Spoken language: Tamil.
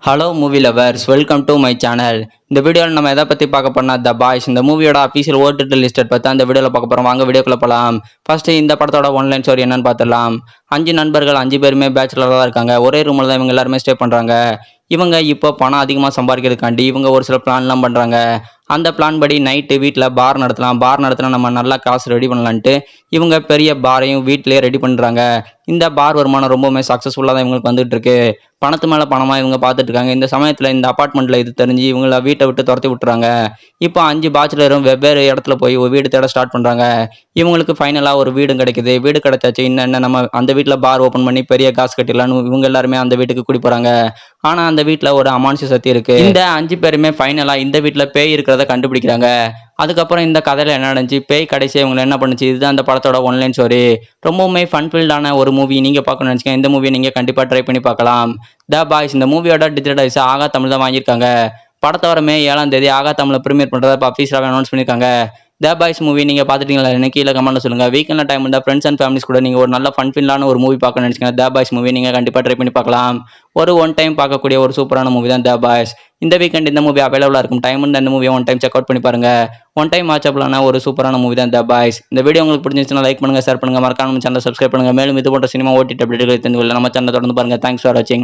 Hello movie lovers, welcome to my channel. இந்த வீடியோவில் நம்ம எதை பற்றி பார்க்க போனால் த பாய்ஸ் இந்த மூவியோட அஃபீஷியல் ஓடிடி லிஸ்ட் பற்றி அந்த வீடியோவில் பார்க்க போகிறோம். வாங்க வீடியோக்குள்ள போகலாம். ஃபர்ஸ்ட் இந்த படத்தோட ஒன்லைன் ஸ்டோரி என்னன்னு பார்த்துடலாம். 5 நண்பர்கள் 5 பேருமே பேச்சுலராக தான் இருக்காங்க. ஒரே ரூமில் தான் இவங்க எல்லாருமே ஸ்டே பண்ணுறாங்க. இவங்க இப்போ பணம் அதிகமாக சம்பாதிக்கிறதுக்காண்டி இவங்க ஒரு சில பிளான்லாம் பண்ணுறாங்க. அந்த பிளான் படி நைட்டு வீட்டில் பார் நடத்தலாம். பார் நடத்தினா நம்ம நல்லா காசு ரெடி பண்ணலான்ட்டு இவங்க பெரிய பாரையும் வீட்டிலேயே ரெடி பண்ணுறாங்க. இந்த பார் வருமானம் ரொம்பவுமே சக்ஸஸ்ஃபுல்லாக தான் இவங்களுக்கு வந்துட்டு இருக்கு. பணத்து மேலே பணமாக இவங்க பார்த்துட்டு இருக்காங்க. இந்த சமயத்தில் இந்த அப்பார்ட்மெண்ட்டில் இது தெரிஞ்சு இவங்கள வீட்டை விட்டு துரத்தி விட்டுறாங்க. இப்போ 5 பேச்சுலரும் வெவ்வேறு இடத்துல போய் ஒரு வீடு தேட ஸ்டார்ட் பண்ணுறாங்க. இவங்களுக்கு ஃபைனலாக ஒரு வீடும் கிடைக்குது. வீடு கிடைச்சாச்சு. இன்னும் நம்ம அந்த வீட்டில் பார் ஓப்பன் பண்ணி பெரிய காசு கட்டிடலான்னு இவங்க எல்லாருமே அந்த வீட்டுக்கு கூடி போகிறாங்க. ஆனால் அந்த வீட்டில் ஒரு அமானுஷ்ய சக்தி இருக்கு. இந்த 5 பேருமே ஃபைனலாக இந்த வீட்டில் பேய் இருக்கிறத கண்டுபிடிக்கிறாங்க. அதுக்கப்புறம் இந்த கதையில என்ன நடந்துச்சு, பேய் கடைசி இவங்களை என்ன பண்ணுச்சு, இதுதான் அந்த படத்தோட ஒன்லைன் ஸ்டோரி. ரொம்பவுமே ஃபன்ஃபில்டான ஒரு மூவி. நீங்க பார்க்கணும்னு நினைச்சீங்க இந்த மூவியை நீங்க கண்டிப்பா ட்ரை பண்ணி பார்க்கலாம். த பாய்ஸ் இந்த மூவியோட டிஜிட்டல் ரைட்ஸ் ஆகா தமிழ் தான் வாங்கியிருக்காங்க. படத்தை வரமே 7ஆம் தேதி ஆகா தமிழ்ல பிரீமியர் பண்றதை இப்போ அஃபீஷியலாக அனௌன்ஸ் பண்ணியிருக்காங்க. த பாய்ஸ் மூவி நீங்க பாத்துட்டீங்களா? எனக்கு கீழே கமெண்ட்ல சொல்லுங்க. வீக்கெண்ட்ல டைம் இருந்தா ஃப்ரெண்ட்ஸ் அண்ட் ஃபேமிலிஸ் கூட நீங்க ஒரு நல்ல ஃபன்ஃபில்லான ஒரு மூவி பார்க்கணும்னு நினைச்சீங்கன்னா த பாய்ஸ் மூவி நீங்க கண்டிப்பா ட்ரை பண்ணி பார்க்கலாம். ஒரு ஒன் டைம் பார்க்கக்கூடிய ஒரு சூப்பரான மூவி தான் த பாய்ஸ். இந்த வீக்கெண்ட் இந்த மூவி அவைலபிளா இருக்கும். டைம் இருந்தா இந்த மூவியை ஒன் டைம் செக் அவுட் பண்ணி பாருங்க. ஒன் டைம் வாட்சபிளான ஒரு சூப்பரான மூவி தான் த பாய்ஸ். இந்த வீடியோ உங்களுக்கு பிடிச்சிருந்துச்சுன்னா லைக் பண்ணுங்க, ஷேர் பண்ணுங்க, மறக்காம சேனலை சப்ஸ்கிரைப் பண்ணுங்க. மேலும் இது போன்ற சினிமா ஓடிடி அப்டேட்டுகளை தெரிந்து கொள்ள நம்ம சேனலை தொடர்ந்து பாருங்க. தேங்க்ஸ் ஃபார் வாட்சிங்.